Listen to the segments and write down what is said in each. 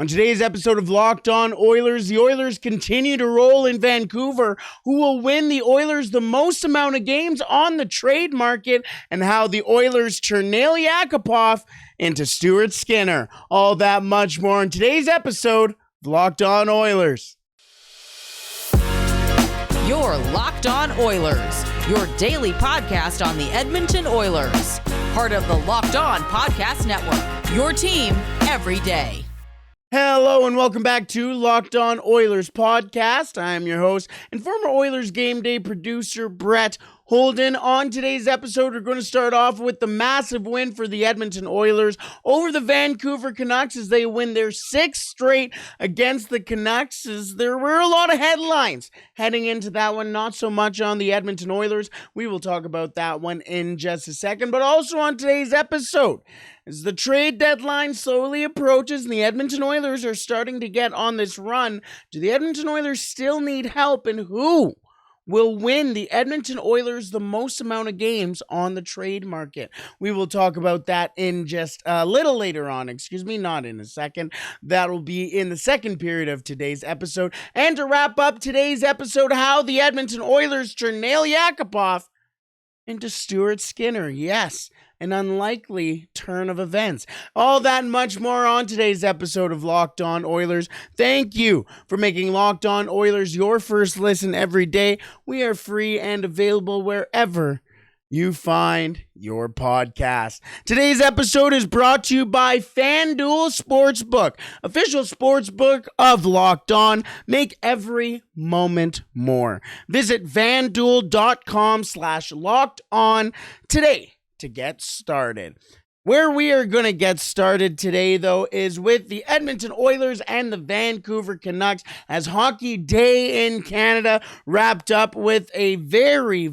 On today's episode of Locked On Oilers, the Oilers continue to roll in Vancouver. Who will win the Oilers the most amount of games on the trade market, and how the Oilers turn Nail Yakupov into Stuart Skinner. All that much more in today's episode of Locked On Oilers. You're Locked On Oilers, your daily podcast on the Edmonton Oilers. Part of the Locked On Podcast Network, your team every day. Hello and welcome back to Locked On Oilers podcast. I am your host and former Oilers game day producer, Brett Holden. On today's episode, we're going to start off with the massive win for the Edmonton Oilers over the Vancouver Canucks as they win their sixth straight against the Canucks. As there were a lot of headlines heading into that one, not so much on the Edmonton Oilers. We will talk about that one in just a second, but also on today's episode, as the trade deadline slowly approaches and the Edmonton Oilers are starting to get on this run, do the Edmonton Oilers still need help, and who will win the Edmonton Oilers the most amount of games on the trade market? We will talk about that in just a little later on. Not in a second. That will be in the second period of today's episode. And to wrap up today's episode, how the Edmonton Oilers turn Nail Yakupov into Stuart Skinner. Yes, an unlikely turn of events. All that and much more on today's episode of Locked On Oilers. Thank you for making Locked On Oilers your first listen every day. We are free and available wherever you find your podcast. Today's episode is brought to you by FanDuel Sportsbook, official sportsbook of Locked On. Make every moment more. Visit FanDuel.com/LockedOn today to get started. Where we are going to get started today, though, is with the Edmonton Oilers and the Vancouver Canucks, as Hockey Day in Canada wrapped up with a very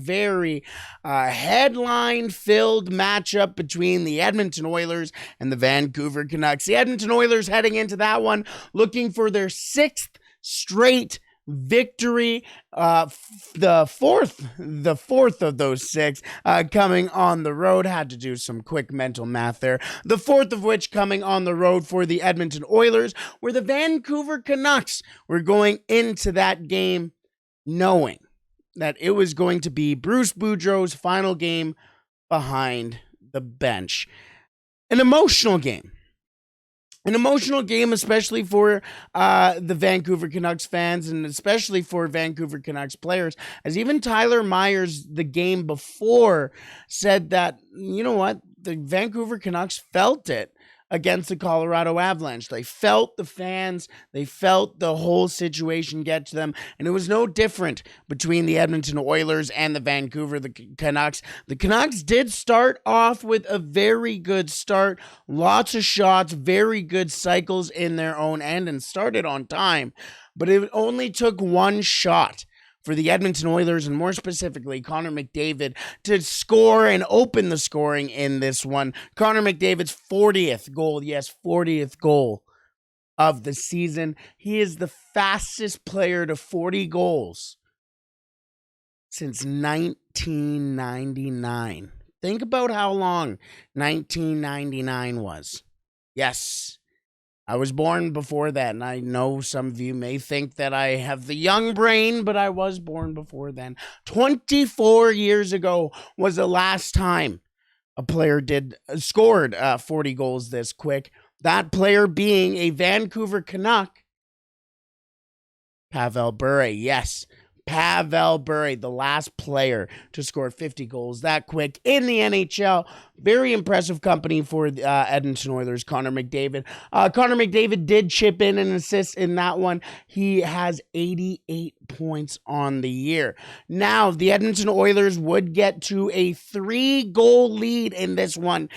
headline-filled matchup between the Edmonton Oilers and the Vancouver Canucks. The Edmonton Oilers heading into that one looking for their sixth straight victory, the fourth of those six coming on the road. Had to do some quick mental math there. The fourth of which coming on the road for the Edmonton Oilers, where the Vancouver Canucks were going into that game knowing that it was going to be Bruce Boudreau's final game behind the bench. An emotional game. An emotional game, especially for the Vancouver Canucks fans and especially for Vancouver Canucks players, as even Tyler Myers, the game before, said that, you know what, the Vancouver Canucks felt it against the Colorado Avalanche. They felt the fans, they felt the whole situation get to them, and it was no different between the Edmonton Oilers and the Vancouver Canucks. The Canucks did start off with a very good start, lots of shots, very good cycles in their own end, and started on time, but it only took one shot for the Edmonton Oilers, and more specifically Connor McDavid, to score and open the scoring in this one. Connor McDavid's 40th goal, yes, 40th goal of the season. He is the fastest player to 40 goals since 1999. Think about how long 1999 was. Yes, I was born before that, and I know some of you may think that I have the young brain, but I was born before then. 24 years ago was the last time a player scored 40 goals this quick. That player being a Vancouver Canuck, Pavel Bure. Yes, Pavel Bure, the last player to score 50 goals that quick in the NHL. Very impressive company for the Edmonton Oilers, Connor McDavid. Connor McDavid did chip in an assist in that one. He has 88 points on the year. Now, the Edmonton Oilers would get to a 3-goal lead in this one,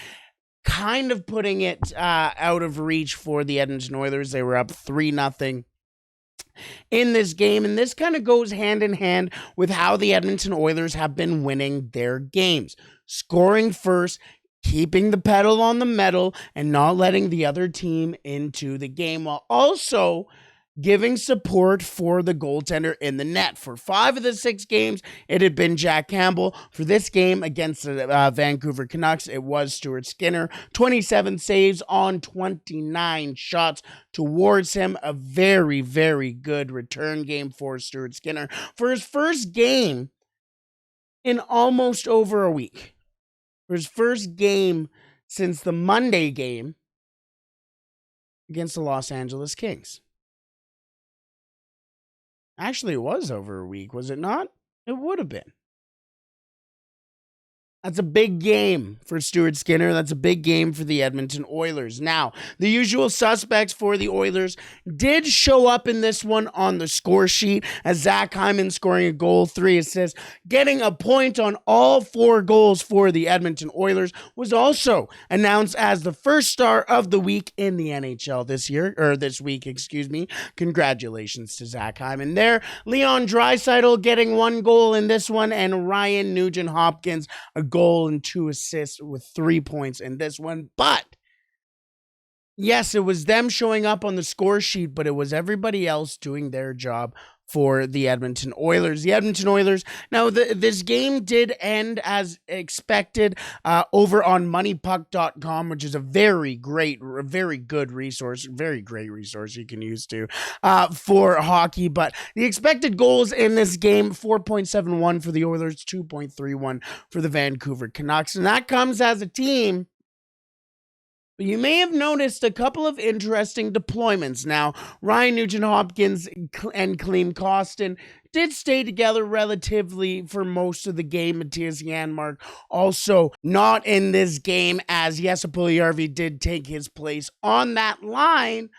kind of putting it out of reach for the Edmonton Oilers. They were up 3-0. In this game, and this kind of goes hand in hand with how the Edmonton Oilers have been winning their games. Scoring first, keeping the pedal on the metal, and not letting the other team into the game, while also giving support for the goaltender in the net. For 5 of the 6 games, it had been Jack Campbell. For this game against the Vancouver Canucks, it was Stuart Skinner. 27 saves on 29 shots towards him. A very, very good return game for Stuart Skinner for his first game in almost over a week. For his first game since the Monday game against the Los Angeles Kings. Actually, it was over a week, was it not? It would have been. That's a big game for Stuart Skinner. That's a big game for the Edmonton Oilers. Now, the usual suspects for the Oilers did show up in this one on the score sheet, as Zach Hyman scoring a goal, 3 assists, getting a point on all 4 goals for the Edmonton Oilers, was also announced as the first star of the week in the NHL this week. Congratulations to Zach Hyman there. Leon Draisaitl getting 1 goal in this one, and Ryan Nugent-Hopkins a goal and 2 assists with 3 points in this one. But yes, it was them showing up on the score sheet, but it was everybody else doing their job for the Edmonton Oilers. The Edmonton Oilers, now this game did end as expected over on moneypuck.com, which is a very great resource you can use for hockey. But the expected goals in this game, 4.71 for the Oilers, 2.31 for the Vancouver Canucks. And that comes as a team. You may have noticed a couple of interesting deployments. Now, Ryan Nugent-Hopkins and Klim Kostin did stay together relatively for most of the game. Mattias Janmark also not in this game, as Jesse Puljujärvi did take his place on that line,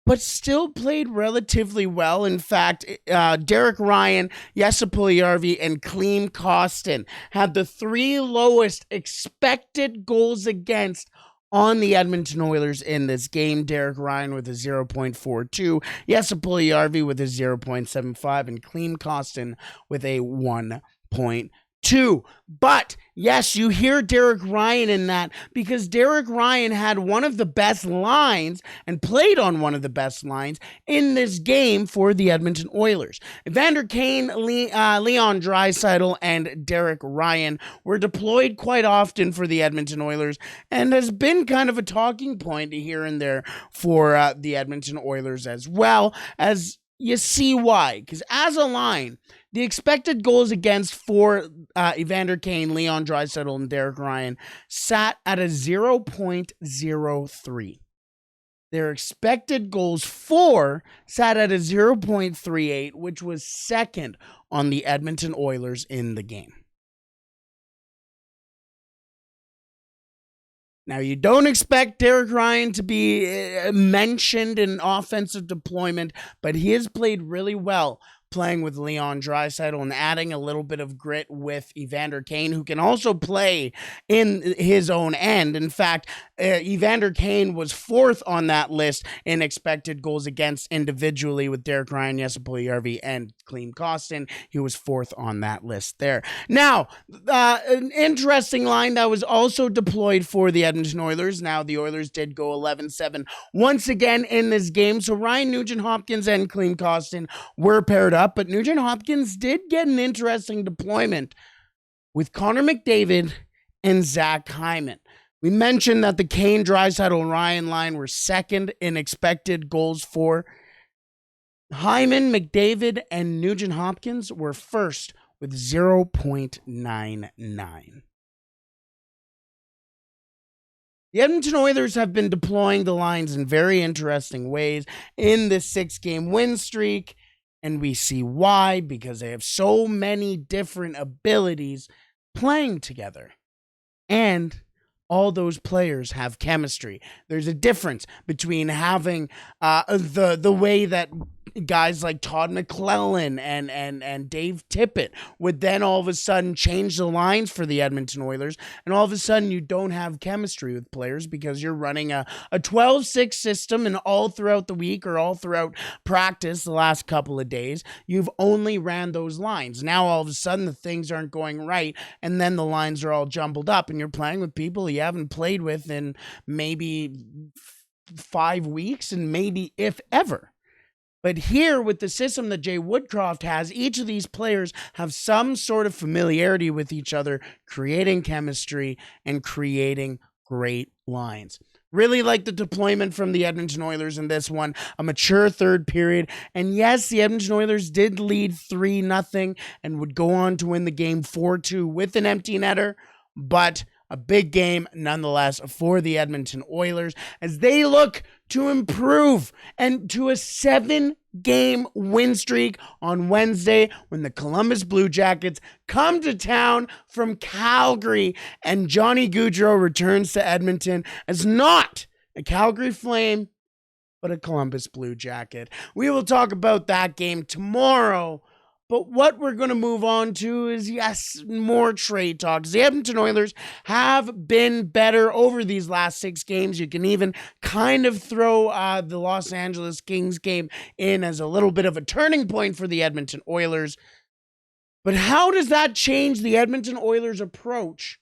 but still played relatively well. In fact, Derek Ryan, Jesse Puljujärvi, and Klim Kostin had the 3 lowest expected goals against on the Edmonton Oilers in this game. Derek Ryan with a 0.42, Jesse Puljujärvi with a 0.75, and Klim Kostin with a 1.2. But yes, you hear Derek Ryan in that because Derek Ryan had one of the best lines and played on one of the best lines in this game for the Edmonton Oilers. Evander Kane, Leon Draisaitl, and Derek Ryan were deployed quite often for the Edmonton Oilers and has been kind of a talking point here and there for the Edmonton Oilers, as well as you see why. Because as a line, the expected goals against for Evander Kane, Leon Draisaitl, and Derek Ryan sat at a 0.03. Their expected goals for sat at a 0.38, which was second on the Edmonton Oilers in the game. Now, you don't expect Derek Ryan to be mentioned in offensive deployment, but he has played really well playing with Leon Draisaitl and adding a little bit of grit with Evander Kane, who can also play in his own end. In fact, Evander Kane was 4th on that list in expected goals against individually with Derek Ryan, Jesse Puljujärvi, and Klim Kostin. He was 4th on that list there. Now, an interesting line that was also deployed for the Edmonton Oilers. Now, the Oilers did go 11-7 once again in this game. So Ryan Nugent-Hopkins and Klim Kostin were paired up, but Nugent-Hopkins did get an interesting deployment with Connor McDavid and Zach Hyman. We mentioned that the Kane, Draisaitl, and Ryan line were second in expected goals for. Hyman, McDavid, and Nugent-Hopkins were first with 0.99. The Edmonton Oilers have been deploying the lines in very interesting ways in this 6-game win streak, and we see why, because they have so many different abilities playing together. And all those players have chemistry. There's a difference between having the way that guys like Todd McClellan and Dave Tippett would then all of a sudden change the lines for the Edmonton Oilers, and all of a sudden you don't have chemistry with players because you're running a 12-6 system, and all throughout the week or all throughout practice the last couple of days, you've only ran those lines. Now all of a sudden the things aren't going right, and then the lines are all jumbled up, and you're playing with people you haven't played with in maybe 5 weeks, and maybe if ever. But here, with the system that Jay Woodcroft has, each of these players have some sort of familiarity with each other, creating chemistry and creating great lines. Really like the deployment from the Edmonton Oilers in this one. A mature third period. And yes, the Edmonton Oilers did lead 3-0 and would go on to win the game 4-2 with an empty netter. But a big game nonetheless for the Edmonton Oilers as they look to improve and to a 7-game win streak on Wednesday when the Columbus Blue Jackets come to town from Calgary and Johnny Gaudreau returns to Edmonton as not a Calgary Flame, but a Columbus Blue Jacket. We will talk about that game tomorrow. But what we're going to move on to is, yes, more trade talks. The Edmonton Oilers have been better over these last 6 games. You can even kind of throw the Los Angeles Kings game in as a little bit of a turning point for the Edmonton Oilers. But how does that change the Edmonton Oilers' approach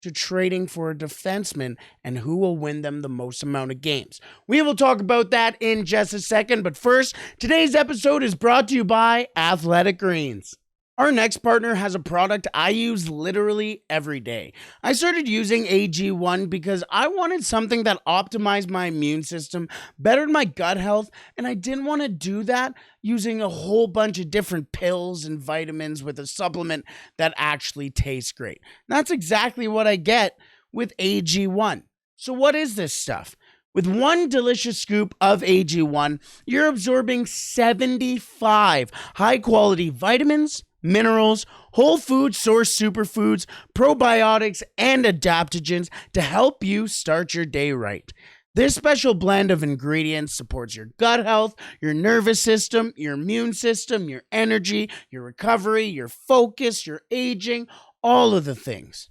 to trading for a defenseman and who will win them the most amount of games? We will talk about that in just a second, but first, today's episode is brought to you by Athletic Greens. Our next partner has a product I use literally every day. I started using AG1 because I wanted something that optimized my immune system, bettered my gut health, and I didn't want to do that using a whole bunch of different pills and vitamins with a supplement that actually tastes great. And that's exactly what I get with AG1. So what is this stuff? With one delicious scoop of AG1, you're absorbing 75 high-quality vitamins, minerals, whole food source superfoods, probiotics, and adaptogens to help you start your day right. This special blend of ingredients supports your gut health, your nervous system, your immune system, your energy, your recovery, your focus, your aging, all of the things.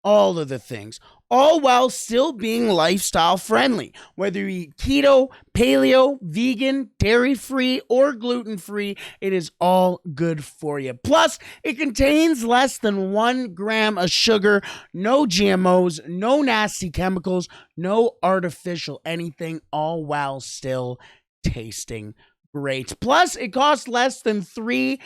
All while still being lifestyle friendly. Whether you eat keto, paleo, vegan, dairy-free, or gluten-free, it is all good for you. Plus, it contains less than 1 gram of sugar, no GMOs, no nasty chemicals, no artificial anything, all while still tasting great. Plus, it costs less than $3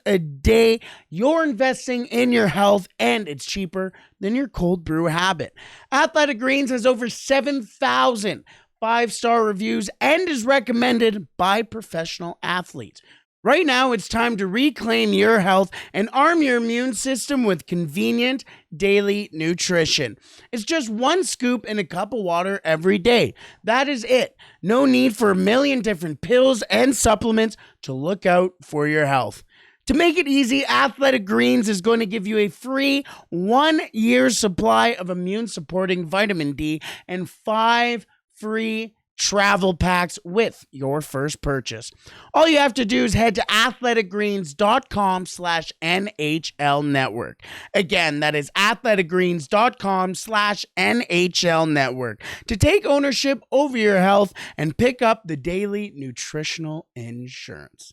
a day. You're investing in your health, and it's cheaper than your cold brew habit. Athletic Greens has over 7,000 5-star reviews and is recommended by professional athletes. Right now, it's time to reclaim your health and arm your immune system with convenient daily nutrition. It's just 1 scoop in a cup of water every day. That is it. No need for a million different pills and supplements to look out for your health. To make it easy, Athletic Greens is going to give you a free 1-year supply of immune-supporting vitamin D and 5 free travel packs with your first purchase. All you have to do is head to athleticgreens.com/NHL network. Again, that is athleticgreens.com/NHL network to take ownership over your health and pick up the daily nutritional insurance.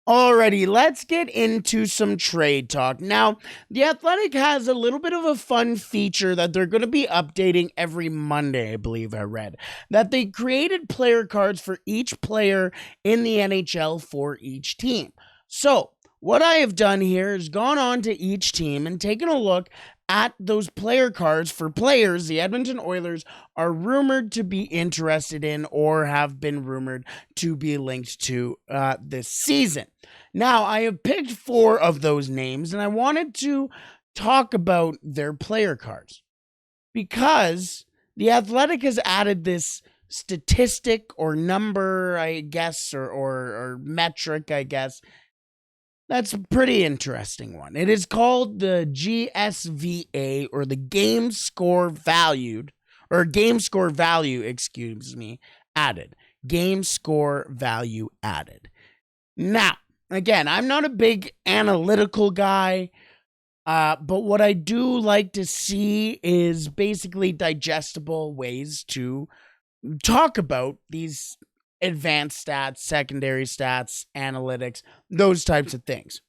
Alrighty, let's get into some trade talk. Now, The Athletic has a little bit of a fun feature that they're going to be updating every Monday, I believe I read. That they created player cards for each player in the NHL for each team. So, what I have done here is gone on to each team and taken a look at those player cards for players the Edmonton Oilers are rumored to be interested in or have been rumored to be linked to this season. Now, I have picked 4 of those names, and I wanted to talk about their player cards because The Athletic has added this statistic or number, I guess, or metric, I guess. That's a pretty interesting one. It is called the GSVA, or the game score value, added. Game score value added. Now, again, I'm not a big analytical guy, but what I do like to see is basically digestible ways to talk about these advanced stats, secondary stats, analytics, those types of things.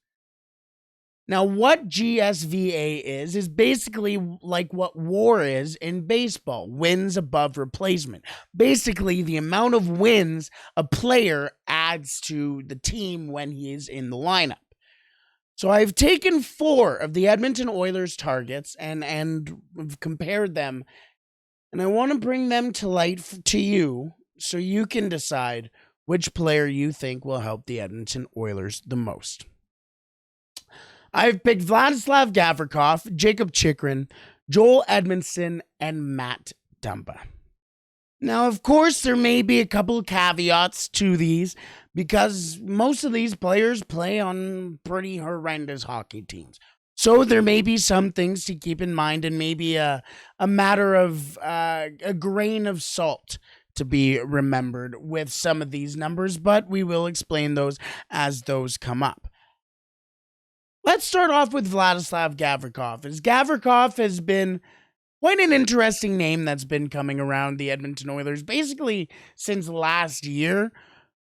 Now, what GSVA is basically like what WAR is in baseball, wins above replacement. Basically, the amount of wins a player adds to the team when he is in the lineup. So I've taken 4 of the Edmonton Oilers targets and compared them, and I want to bring them to light to you so you can decide which player you think will help the Edmonton Oilers the most. I've picked Vladislav Gavrikov, Jacob Chychrun, Joel Edmondson, and Matt Dumba. Now, of course, there may be a couple of caveats to these because most of these players play on pretty horrendous hockey teams. So there may be some things to keep in mind and maybe a matter of a grain of salt to be remembered with some of these numbers, but we will explain those as those come up. Let's start off with Vladislav Gavrikov, as Gavrikov has been quite an interesting name that's been coming around the Edmonton Oilers basically since last year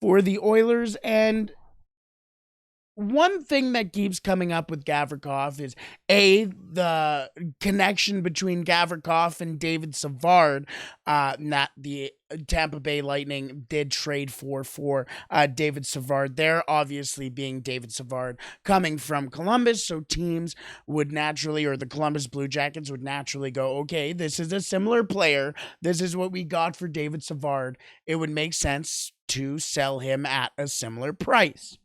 for the Oilers. And one thing that keeps coming up with Gavrikov is the connection between Gavrikov and David Savard that the Tampa Bay Lightning did trade for David Savard. There obviously being David Savard coming from Columbus, so teams would naturally, or the Columbus Blue Jackets would naturally go, okay, this is a similar player. This is what we got for David Savard. It would make sense to sell him at a similar price.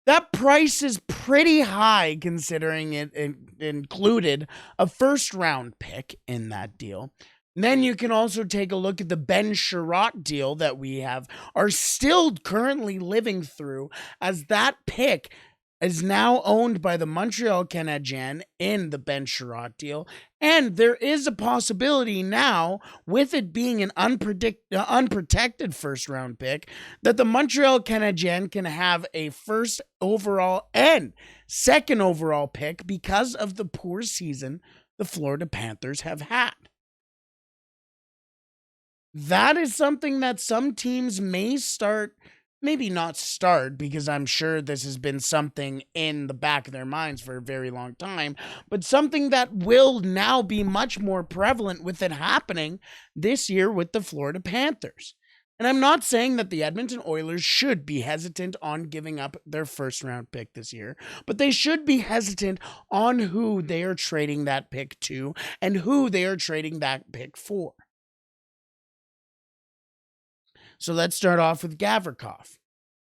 That price is pretty high considering it included a first-round pick in that deal. And then you can also take a look at the Ben Sherratt deal that we are still currently living through, as that pick is now owned by the Montreal Canadiens in the Ben Sherratt deal. And there is a possibility now, with it being an unprotected first-round pick, that the Montreal Canadiens can have a first overall and second overall pick because of the poor season the Florida Panthers have had. That is something that some teams may maybe not start, because I'm sure this has been something in the back of their minds for a very long time, but something that will now be much more prevalent with it happening this year with the Florida Panthers. And I'm not saying that the Edmonton Oilers should be hesitant on giving up their first round pick this year, but they should be hesitant on who they are trading that pick to and who they are trading that pick for. So let's start off with Gavrikov.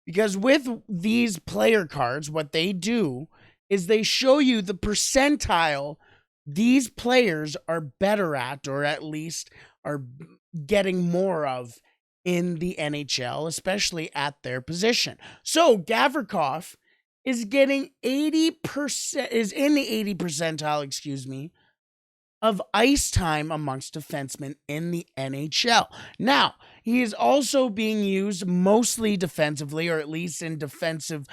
Because with these player cards, what they do is they show you the percentile these players are better at, or at least are getting more of in the NHL, especially at their position. So Gavrikov is getting 80%, is in the 80 percentile, of ice time amongst defensemen in the NHL. Now, he is also being used mostly defensively, or at least in defensive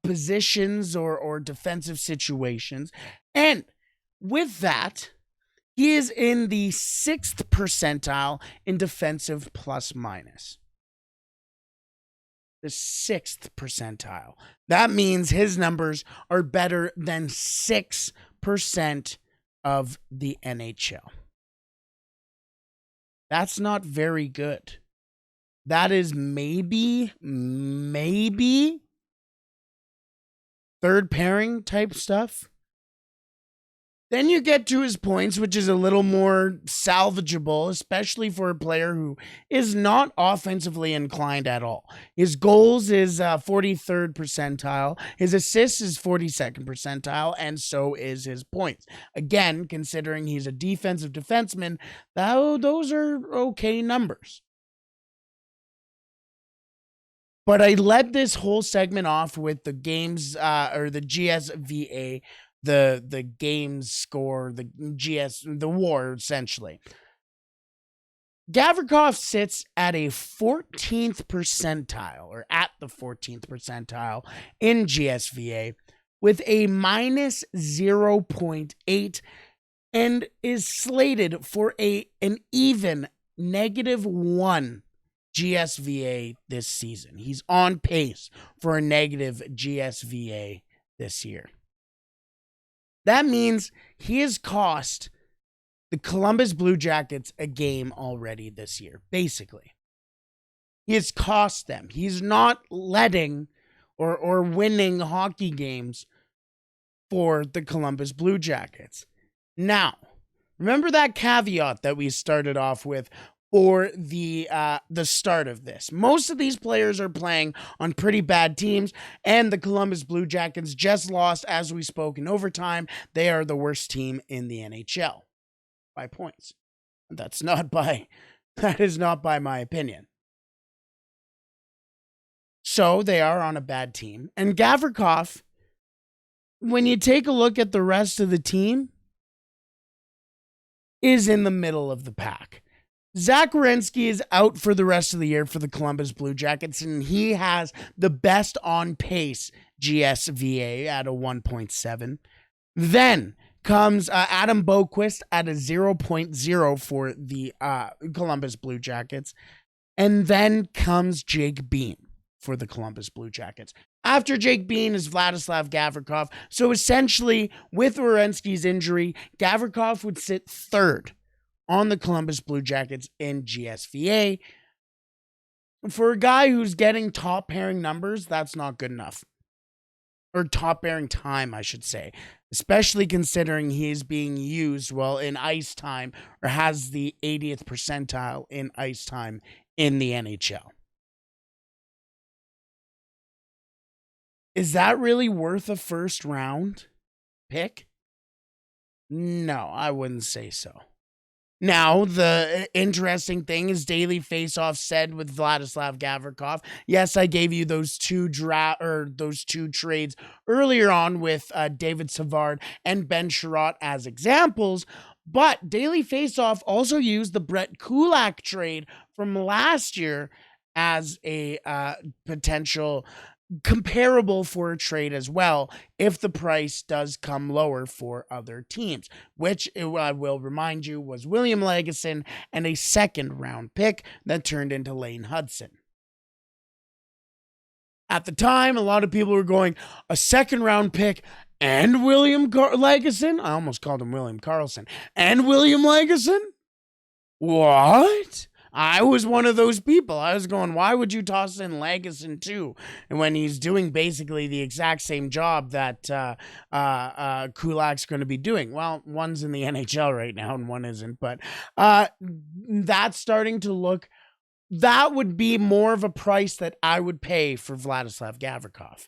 positions or defensive situations. And with that, he is in the 6th percentile in defensive plus minus. The 6th percentile. That means his numbers are better than 6% of the NHL. That's not very good. That is maybe third pairing type stuff. Then you get to his points, which is a little more salvageable, especially for a player who is not offensively inclined at all. His goals is 43rd percentile. His assists is 42nd percentile, and so is his points. Again, considering he's a defensive defenseman, those are okay numbers. But I led this whole segment off with the games, or the GSVA, the games score, the WAR, essentially. Gavrikov sits at a 14th percentile, or at the 14th percentile in GSVA, with a minus 0.8, and is slated for an even -1 GSVA this season. He's on pace for a negative GSVA this year. That means he has cost the Columbus Blue Jackets a game already this year, basically. He has cost them. He's not letting or winning hockey games for the Columbus Blue Jackets. Now, remember that caveat that we started off with for the start of this. Most of these players are playing on pretty bad teams, and the Columbus Blue Jackets just lost, as we spoke, in overtime. They are the worst team in the NHL by points. That is not by my opinion. So they are on a bad team. And Gavrikov, when you take a look at the rest of the team, is in the middle of the pack. Zach Werenski is out for the rest of the year for the Columbus Blue Jackets, and he has the best on-pace GSVA at a 1.7. Then comes Adam Boquist at a 0.0 for the Columbus Blue Jackets. And then comes Jake Bean for the Columbus Blue Jackets. After Jake Bean is Vladislav Gavrikov. So essentially, with Werenski's injury, Gavrikov would sit third on the Columbus Blue Jackets in GSVA. For a guy who's getting top pairing numbers, that's not good enough. Or top pairing time, I should say. Especially considering he is being used, in ice time, or has the 80th percentile in ice time in the NHL. Is that really worth a first round pick? No, I wouldn't say so. Now, the interesting thing is Daily Faceoff said with Vladislav Gavrikov, yes, I gave you those two trades earlier on with David Savard and Ben Sherratt as examples, but Daily Faceoff also used the Brett Kulak trade from last year as a potential comparable for a trade as well if the price does come lower for other teams, which I will remind you was William Lagesson and a second round pick that turned into Lane Hudson. At the time, a lot of people were going, a second round pick and William Lagesson? I almost called him William Karlsson. And William Lagesson? What? I was one of those people. I was going, why would you toss in Lagesson too? And when he's doing basically the exact same job that Kulak's going to be doing. Well, one's in the NHL right now and one isn't. But that's starting to look, that would be more of a price that I would pay for Vladislav Gavrikov.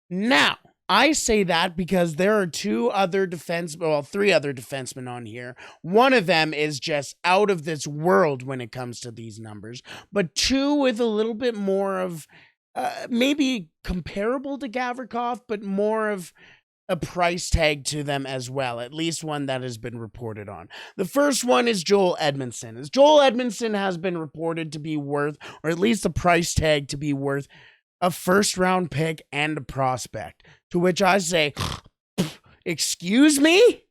Now, I say that because there are three other defensemen on here. One of them is just out of this world when it comes to these numbers, but two with a little bit more of maybe comparable to Gavrikov, but more of a price tag to them as well, at least one that has been reported on. The first one is Joel Edmondson. As Joel Edmondson has been reported to be worth, or at least a price tag to be worth, a first round pick and a prospect. To which I say, excuse me?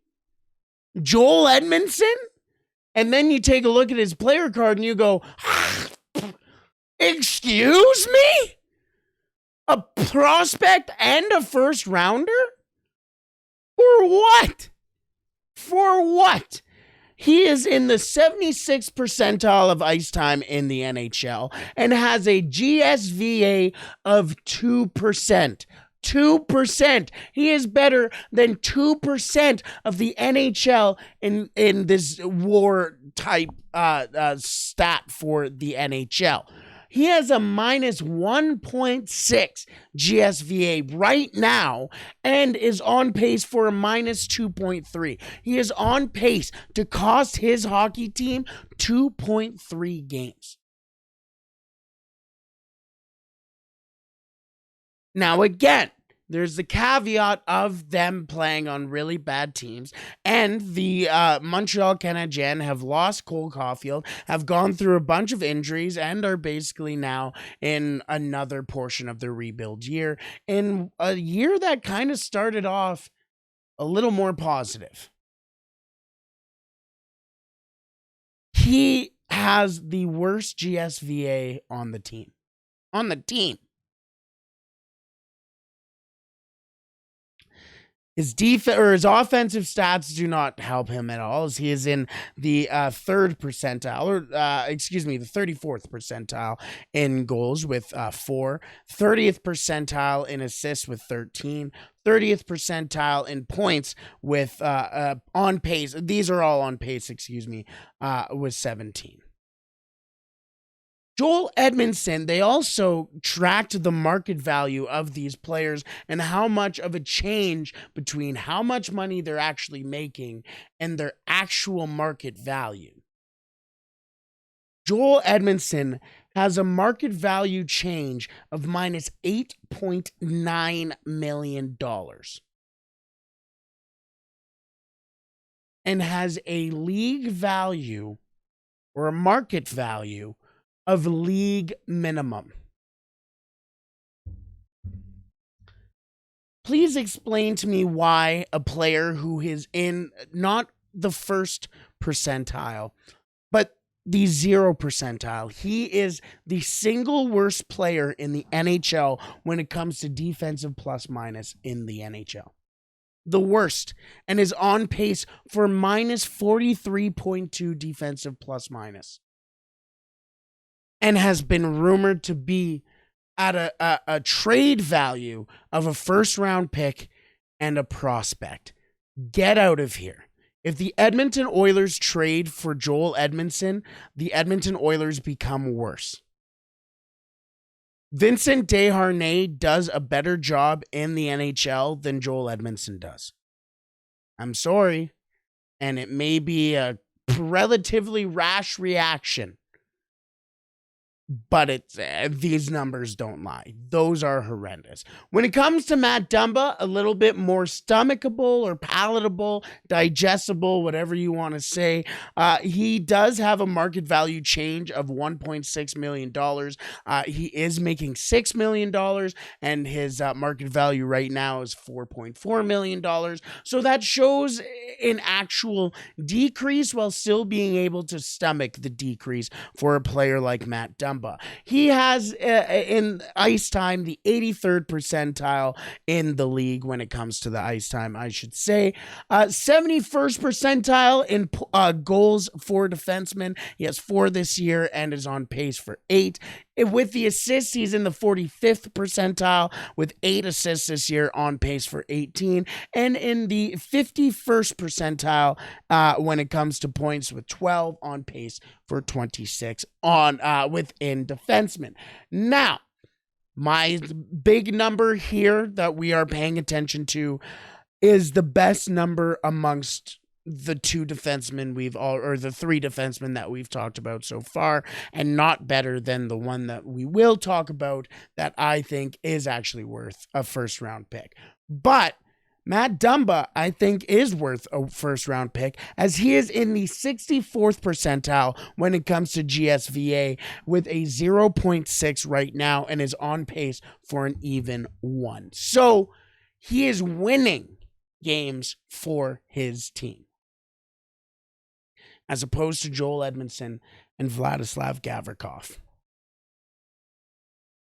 Joel Edmondson? And then you take a look at his player card and you go, excuse me? A prospect and a first rounder? For what? For what? He is in the 76th percentile of ice time in the NHL and has a GSVA of 2%. 2%. He is better than 2% of the NHL in this war type stat for the NHL. He has a minus 1.6 GSVA right now and is on pace for a minus 2.3. He is on pace to cost his hockey team 2.3 games. Now, again, there's the caveat of them playing on really bad teams, and the Montreal Canadiens have lost Cole Caulfield, have gone through a bunch of injuries, and are basically now in another portion of their rebuild year, in a year that kind of started off a little more positive. He has the worst GSVA on the team. On the team. His his offensive stats do not help him at all, as he is in the third percentile, or the 34th percentile in goals with 4, 30th percentile in assists with 13, 30th percentile in points with on pace. These are all on pace, with 17. Joel Edmondson, they also tracked the market value of these players and how much of a change between how much money they're actually making and their actual market value. Joel Edmondson has a market value change of minus $8.9 million and has a league value or a market value of league minimum. Please explain to me why a player who is in not the first percentile, but the 0 percentile, he is the single worst player in the NHL when it comes to defensive plus minus in the NHL. The worst, and is on pace for minus 43.2 defensive plus minus. And has been rumored to be at a trade value of a first-round pick and a prospect. Get out of here. If the Edmonton Oilers trade for Joel Edmondson, the Edmonton Oilers become worse. Vincent Desharnais does a better job in the NHL than Joel Edmondson does. I'm sorry, and it may be a relatively rash reaction, but these numbers don't lie. Those are horrendous. When it comes to Matt Dumba, a little bit more stomachable or palatable, digestible, whatever you want to say. He does have a market value change of $1.6 million. He is making $6 million, and his market value right now is $4.4 million. So that shows an actual decrease while still being able to stomach the decrease for a player like Matt Dumba. He has in ice time the 83rd percentile in the league when it comes to the ice time, I should say. 71st percentile in goals for defensemen. He has 4 this year and is on pace for 8. With the assists, he's in the 45th percentile with 8 assists this year, on pace for 18. And in the 51st percentile when it comes to points with 12, on pace for 26 within defensemen. Now, my big number here that we are paying attention to is the best number amongst the 2 defensemen or the 3 defensemen that we've talked about so far, and not better than the one that we will talk about that I think is actually worth a first-round pick. But Matt Dumba, I think, is worth a first-round pick, as he is in the 64th percentile when it comes to GSVA with a 0.6 right now and is on pace for an even 1. So he is winning games for his team, as opposed to Joel Edmondson and Vladislav Gavrikov.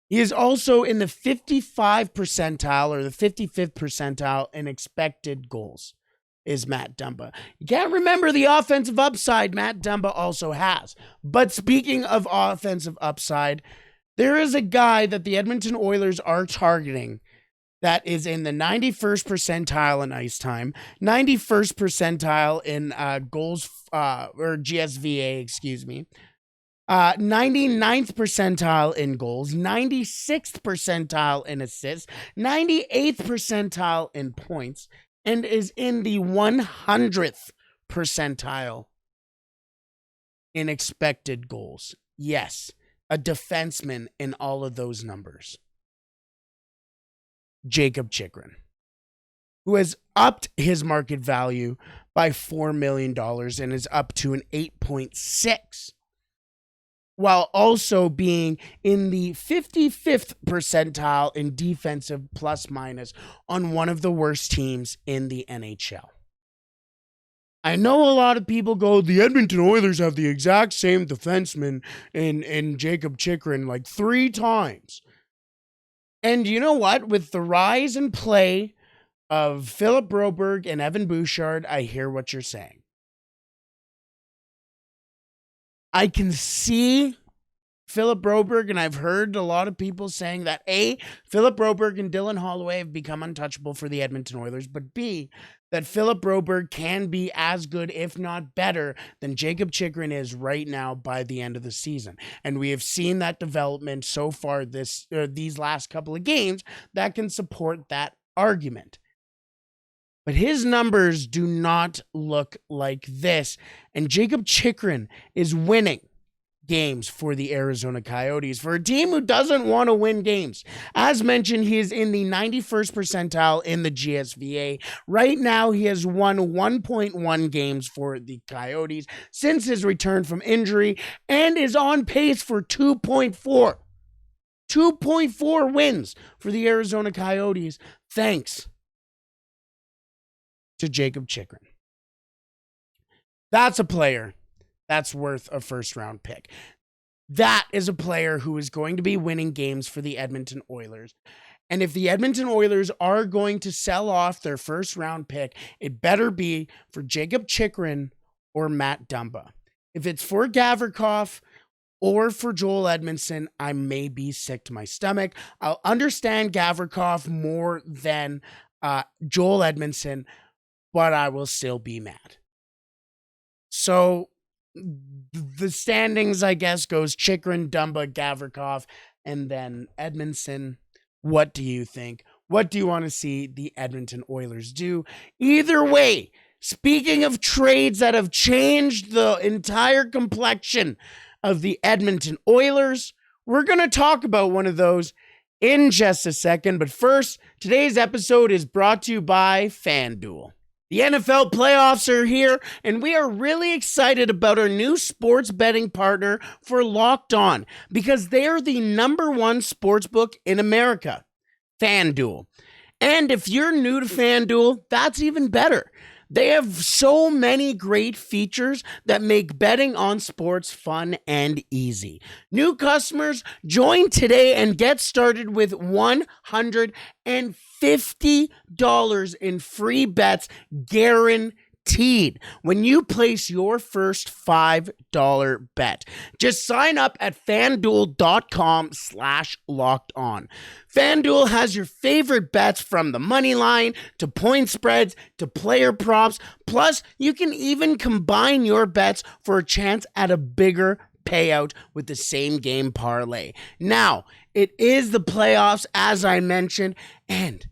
He is also in the 55 percentile or the 55th percentile in expected goals, is Matt Dumba. You can't remember the offensive upside Matt Dumba also has. But speaking of offensive upside, there is a guy that the Edmonton Oilers are targeting that is in the 91st percentile in ice time, 91st percentile in goals, or GSVA, 99th percentile in goals, 96th percentile in assists, 98th percentile in points, and is in the 100th percentile in expected goals. Yes, a defenseman in all of those numbers. Jakob Chychrun, who has upped his market value by $4 million and is up to an 8.6, while also being in the 55th percentile in defensive plus minus on one of the worst teams in the NHL. I know a lot of people go, the Edmonton Oilers have the exact same defenseman in Jakob Chychrun like 3 times. And you know what? With the rise and play of Philip Broberg and Evan Bouchard, I hear what you're saying. I can see Philip Broberg, and I've heard a lot of people saying that A, Philip Broberg and Dylan Holloway have become untouchable for the Edmonton Oilers, but B, that Philip Broberg can be as good, if not better, than Jakob Chychrun is right now by the end of the season. And we have seen that development so far these last couple of games that can support that argument. But his numbers do not look like this, and Jakob Chychrun is winning games for the Arizona Coyotes, for a team who doesn't want to win games. As mentioned, he is in the 91st percentile in the GSVA. Right now, he has won 1.1 games for the Coyotes since his return from injury and is on pace for 2.4. 2.4 wins for the Arizona Coyotes, thanks to Jakob Chychrun. That's a player that's worth a first-round pick. That is a player who is going to be winning games for the Edmonton Oilers. And if the Edmonton Oilers are going to sell off their first-round pick, it better be for Jakob Chychrun or Matt Dumba. If it's for Gavrikov or for Joel Edmondson, I may be sick to my stomach. I'll understand Gavrikov more than Joel Edmondson, but I will still be mad. So the standings, I guess, goes Chychrun, Dumba, Gavrikov, and then Edmondson. What do you think? What do you want to see the Edmonton Oilers do? Either way, speaking of trades that have changed the entire complexion of the Edmonton Oilers, we're going to talk about one of those in just a second. But first, today's episode is brought to you by FanDuel. The NFL playoffs are here, and we are really excited about our new sports betting partner for Locked On, because they are the #1 sportsbook in America, FanDuel. And if you're new to FanDuel, that's even better. They have so many great features that make betting on sports fun and easy. New customers, join today and get started with $150 in free bets guaranteed when you place your first $5 bet. Just sign up at FanDuel.com/lockedon. FanDuel has your favorite bets from the money line to point spreads to player props. Plus, you can even combine your bets for a chance at a bigger payout with the same game parlay. Now, it is the playoffs, as I mentioned, and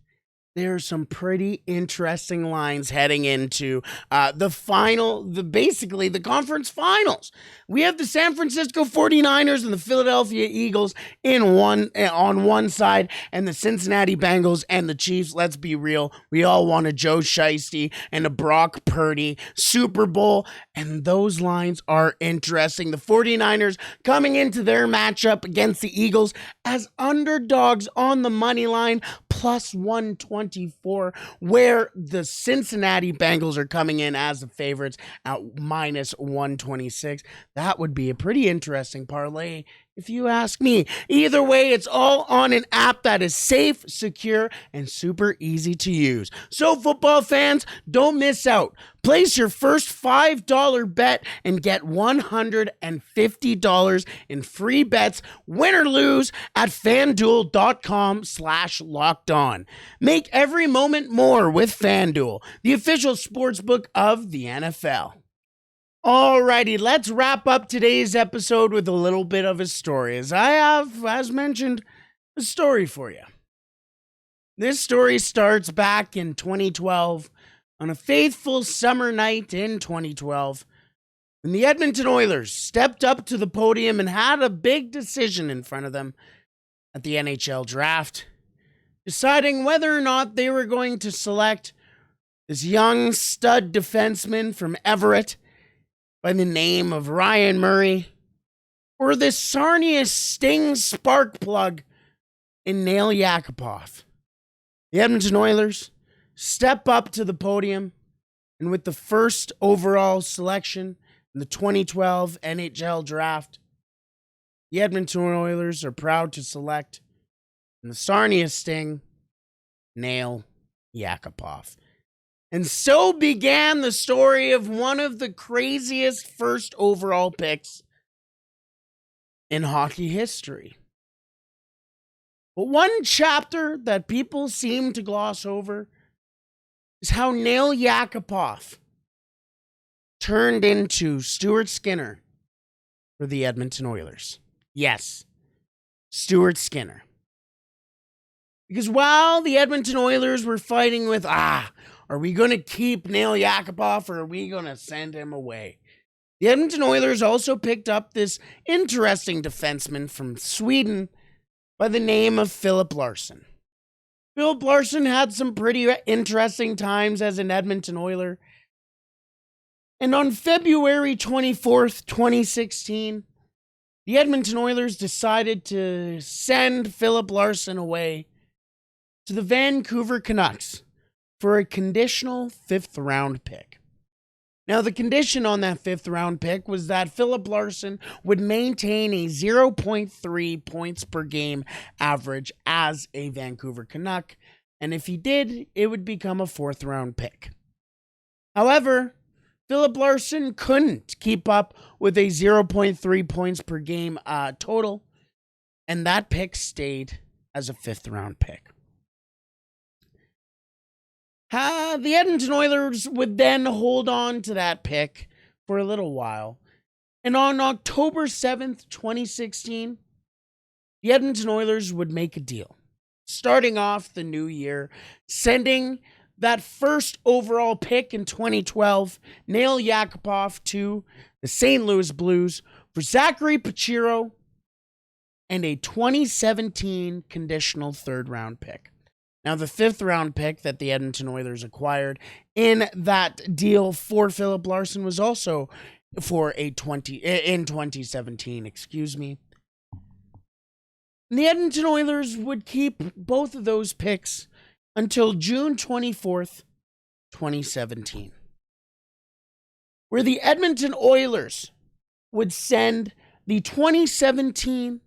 there are some pretty interesting lines heading into the conference finals. We have the San Francisco 49ers and the Philadelphia Eagles on one side, and the Cincinnati Bengals and the Chiefs. Let's be real. We all want a Joe Shiesty and a Brock Purdy Super Bowl, and those lines are interesting. The 49ers coming into their matchup against the Eagles as underdogs on the money line, plus 124, where the Cincinnati Bengals are coming in as the favorites at minus 126. That would be a pretty interesting parlay, if you ask me. Either way, it's all on an app that is safe, secure, and super easy to use. So, football fans, don't miss out. Place your first $5 bet and get $150 in free bets, win or lose, at FanDuel.com/lockedon. Make every moment more with FanDuel, the official sportsbook of the NFL. Alrighty, let's wrap up today's episode with a little bit of a story, as I have, as mentioned, a story for you. This story starts back in 2012, on a faithful summer night in 2012, when the Edmonton Oilers stepped up to the podium and had a big decision in front of them at the NHL draft, deciding whether or not they were going to select this young stud defenseman from Everett by the name of Ryan Murray, or this Sarnia Sting spark plug in Nail Yakupov. The Edmonton Oilers step up to the podium, and with the first overall selection in the 2012 NHL draft, the Edmonton Oilers are proud to select in the Sarnia Sting, Nail Yakupov. And so began the story of one of the craziest first overall picks in hockey history. But one chapter that people seem to gloss over is how Nail Yakupov turned into Stuart Skinner for the Edmonton Oilers. Yes, Stuart Skinner. Because while the Edmonton Oilers were fighting with, are we going to keep Nail Yakupov or are we going to send him away? The Edmonton Oilers also picked up this interesting defenseman from Sweden by the name of Philip Larsen. Philip Larsen had some pretty interesting times as an Edmonton Oiler. And on February 24th, 2016, the Edmonton Oilers decided to send Philip Larsen away to the Vancouver Canucks for a conditional 5th round pick. Now, the condition on that 5th round pick was that Philip Larsen would maintain a 0.3 points per game average as a Vancouver Canuck, and if he did, it would become a 4th round pick. However, Philip Larsen couldn't keep up with a 0.3 points per game total, and that pick stayed as a 5th round pick. The Edmonton Oilers would then hold on to that pick for a little while. And on October 7th, 2016, the Edmonton Oilers would make a deal. Starting off the new year, sending that first overall pick in 2012, Nail Yakupov, to the St. Louis Blues for Zachary Pachiro and a 2017 conditional 3rd round pick. Now, the 5th round pick that the Edmonton Oilers acquired in that deal for Philip Larsen was also for in 2017, And the Edmonton Oilers would keep both of those picks until June 24th, 2017, where the Edmonton Oilers would send the 2017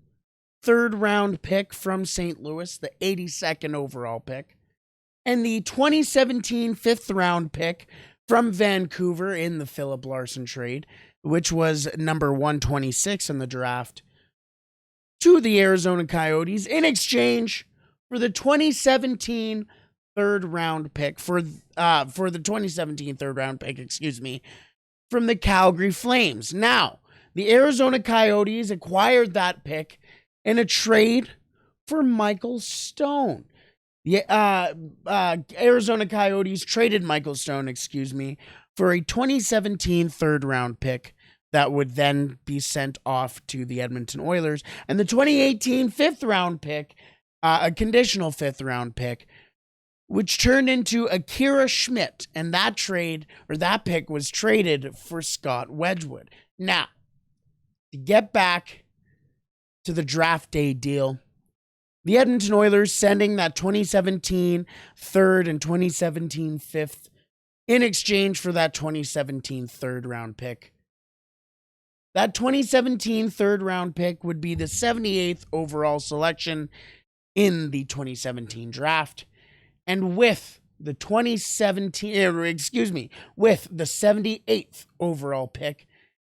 3rd round pick from St. Louis, the 82nd overall pick, and the 2017 5th round pick from Vancouver in the Philip Larsen trade, which was number 126 in the draft, to the Arizona Coyotes in exchange for the 2017 3rd round pick for the 2017 3rd round pick, from the Calgary Flames. Now, the Arizona Coyotes acquired that pick in a trade for Michael Stone. The Arizona Coyotes traded Michael Stone, for a 2017 3rd round pick that would then be sent off to the Edmonton Oilers, and the 2018 5th round pick, a conditional 5th round pick, which turned into Akira Schmidt, and that pick was traded for Scott Wedgwood. Now, to get back to the draft day deal, the Edmonton Oilers sending that 2017 3rd and 2017 5th in exchange for that 2017 3rd round pick. That 2017 3rd round pick would be the 78th overall selection in the 2017 draft. And with the 78th overall pick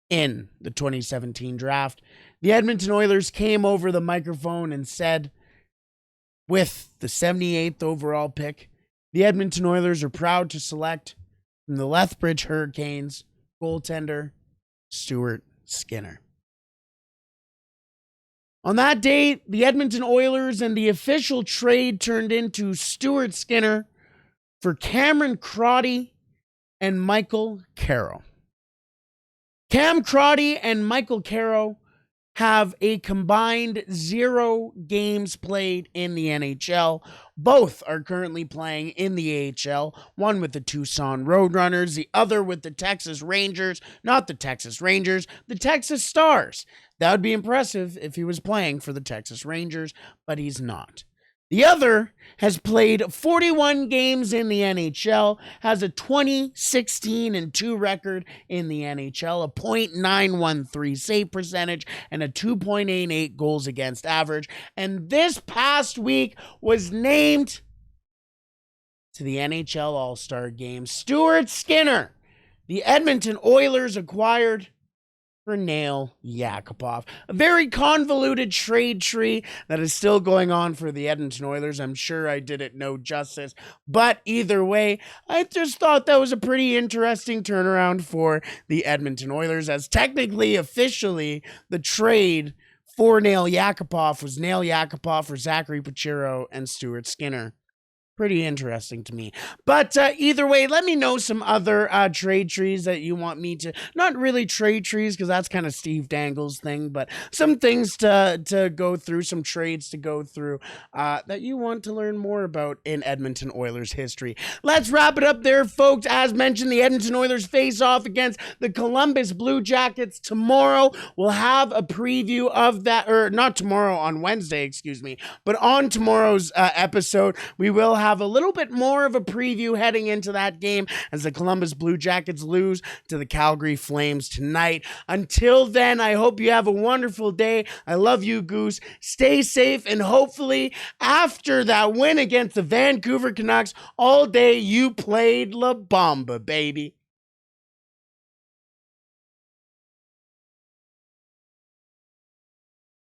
in the 2017 draft, the Edmonton Oilers came over the microphone and said, with the 78th overall pick, the Edmonton Oilers are proud to select from the Lethbridge Hurricanes goaltender Stuart Skinner. On that date, the Edmonton Oilers and the official trade turned into Stuart Skinner for Cameron Crotty and Michael Carroll. Cam Crotty and Michael Carroll have a combined 0 games played in the NHL. Both are currently playing in the AHL, one with the Tucson Roadrunners, the other with the Texas Rangers, not the Texas Rangers, the Texas Stars. That would be impressive if he was playing for the Texas Rangers, but he's not. The other has played 41 games in the NHL, has a 20-16-2 record in the NHL, a .913 save percentage, and a 2.88 goals against average. And this past week was named to the NHL All-Star Game. Stuart Skinner, the Edmonton Oilers acquired for Nail Yakupov. A very convoluted trade tree that is still going on for the Edmonton Oilers. I'm sure I did it no justice, but either way, I just thought that was a pretty interesting turnaround for the Edmonton Oilers, as technically, officially, the trade for Nail Yakupov was Nail Yakupov for Zachary Pachiro and Stuart Skinner. Pretty interesting to me. But either way, let me know some other trade trees that you want me to, not really trade trees because that's kind of Steve Dangle's thing, but some things to go through, some trades to go through that you want to learn more about in Edmonton Oilers history. Let's wrap it up there, folks. As mentioned, the Edmonton Oilers face off against the Columbus Blue Jackets tomorrow. We'll have a preview of that, or not tomorrow, on Wednesday, excuse me, but on tomorrow's episode, we will have a little bit more of a preview heading into that game as the Columbus Blue Jackets lose to the Calgary Flames tonight. Until then, I hope you have a wonderful day. I love you, Goose. Stay safe, and hopefully after that win against the Vancouver Canucks all day, you played La Bamba, baby.